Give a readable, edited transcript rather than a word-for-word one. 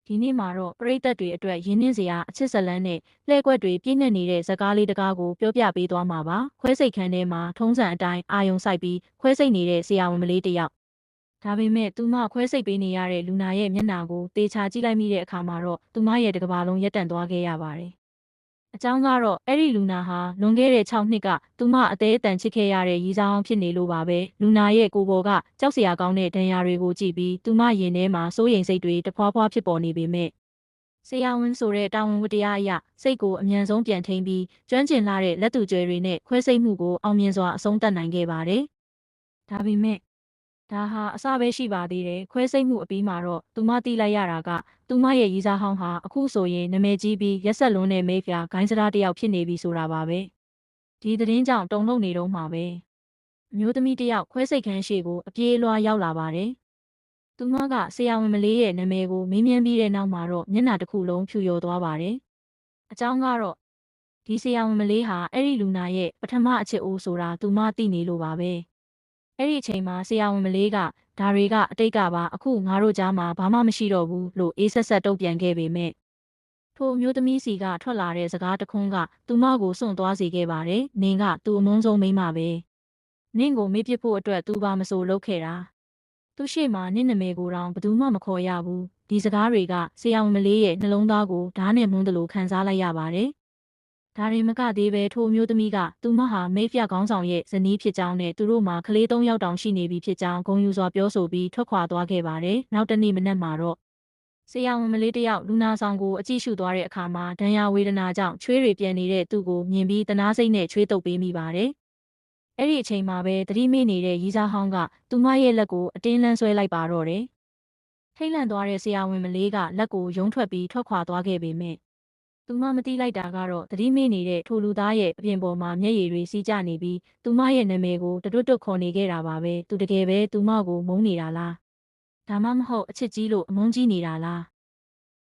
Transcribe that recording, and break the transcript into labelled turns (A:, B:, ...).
A: ဒီနေ့မှာတော့ပရိသတ်တွေအတွက်ရင်းနှင်းစရာအချစ်ဇလန်းနဲ့လှည့်ကွက်တွေပြည့်နှက်နေတဲ့ဇာကားလေးတကားကိုပြောပြပေးသွားမှာပါခွဲစိတ်ခန်းထဲမှာထုံးစံအတိုင်းအာယုံစိုက်ပြီးခွဲစိတ်နေတဲ့ဆရာဝန်မလေးတစ်ယောက်ဒါပေမဲ့သူမခွဲစိတ်ပေးနေရတဲ့လူနာရဲ့မျက်နှာကိုတေချာကြည့်လိုက်မိတဲ့အခါမှာတော့သူမရဲ့တစ်ကမ္ဘာလုံးရပ်တန့်သွားခဲ့ရပါတယ်အကြောင်းကတော့အဲ့ဒီလူနာဟာလွန်ခဲ့တဲ့6နှစ်ကသူမအသေးအတန်ချစ်ခဲ့ရတဲ့ရီးစားအောင်ဖြစ်နေလို့ပါပဲလူနာရဲ့ကိုယ်ပေါ်ကကြောက်စရာကောင်းတဲ့ဒဏ်ရာတွေကိုကြည့်ပြီးသူမရင်ထဲမှာစိုးရိမ်စိတ်တွေတဖွာဖွာဖြစ်ပေါ်နေပေမဲ့ဆရာဝန်ဆိုတဲ့တာဝန်ဝတ္တရားအရစိတ်ကိုအမြန်ဆုံးပြန်ထိန်းပြီးကျွမ်းကျင်လာတဲ့လက်သူကြွယ်တွေနဲ့ခွဲစိတ်မှုကိုအောင်မြင်စွာအဆုံးသတ်နိုင်ခဲ့ပါတယ်ဒါပေမဲ့ဒါဟာအစပဲရှိပါသေးတယ်ခွဲစိတ်မှုအပြီးမှာတော့သူမသိလိုက်ရတာကသူမရဲ့ရီးစားဟောင်းဟာအခုဆိုရင်နာမည်ကြီးပြီးရက်ဆက်လွန်းတဲ့မေးပြဂိုင်းစရာတစ်ယောက်ဖြစ်နေပြီဆိုတာပါပဲဒီသတင်းကြောင့်တုန်လှုပ်နေတော့မှာပဲအမျိုးသမီးတစ်ယောက်ခွဲစိတ်ခန်းရှိကိုအပြေးအလွှားရောက်လာပါတယ်သူမကဆရာဝန်မလေးရဲ့နာမည်ကိုမေးမြန်းပြီးတဲ့နောက်မှာတော့မျက်နှာတစ်ခုလုံးဖြူလျော်သွားပါတယ်အကြောင်းကတော့ဒီဆရာဝန်မလေးဟာအဲ့ဒီလူနာရဲ့ပထမအချစ်အိုးဆိုတာသူမသိနေလို့ပါပဲအဲ့ဒီအချိန်မှာဆရာဝန်မလေးကဒါတွေကအတိတ်ကပါအခုငါတို့ကြားမှာဘာမှမရှိတော့ဘူးလို့အေးဆက်ဆက်တုံ့ပြန်ခဲ့ပေမဲ့ထိုအမျိုးသမီးစီကထွက်လာတဲ့စကားတခွန်းကသူမကိုစွန့်သွားစေခဲ့ပါတယ်နင်ကသူ့အမုန်းဆုံးမိန်းမပဲနင့်ကိုမေ့ပစ်ဖို့အတွက်သူပါမစိုးလုပ်ခဲ့တာသူရှိမှနင့်နာမည်ကိုတောင်ဘယ်သူမှမခေါ်ရဘူးဒီစကားတွေကဆရာဝန်မလေးရဲ့နှလုံးသားကိုဓာတ်နဲ့မွန်းတယ်လို့ခံစားလိုက်ရပါတယ်ဒါတွေမကသေးပဲထိုမျိုးသမီးကသူမဟာမိတ်ဖျက်ခေါင်းဆောင်ရဲ့ဇနီးဖြစ်ကြောင်းနဲ့သူတို့မှာကလေး3ယောက်တောင်ရှိနေပြီဖြစ်ကြောင်းဂုဏ်ယူစွာပြောဆိုပြီးထွက်ခွာသွားခဲ့ပါတယ်နောက်တနေ့မနက်မှာတော့ဆရာဝန်မလေးတယောက်လူနာဆောင်ကိုအကြည့်ရှုသွားတဲ့အခါမှာဒဏ်ရာဝေဒနာကြောင့်ချွေးတွေပြန်နေတဲ့သူ့ကိုမြင်ပြီးတနာစိတ်နဲ့ချွေးတုပ်ပေးမိပါတယ်အဲ့ဒီအချိန်မှာပဲသတိမေ့နေတဲ့ရီးစားဟောင်းကသူမရဲ့လက်ကိုအတင်းလန်းဆွဲလိုက်ပါတော့တယ်ထိတ်လန့်သွားတဲ့ဆရာဝန်မလေးကလက်ကိုယုံထွက်ပြီးထွက်ခွာသွားခဲ့ပေမဲ့သူမမသိလိုက်တာကတော့သတိမေ့နေတဲ့ထိုလူသားရဲ့အပြင်ပေါ်မှာမျက်ရည်တွေစီးကျနေပြီးသူမရဲ့နာမည်ကိုတွတ်တွတ်ခေါ်နေခဲ့တာပါပဲသူတကယ်ပဲသူမကိုမုန်းနေတာလားဒါမှမဟုတ်အချစ်ကြီးလို့အမုန်းကြီးနေတာလား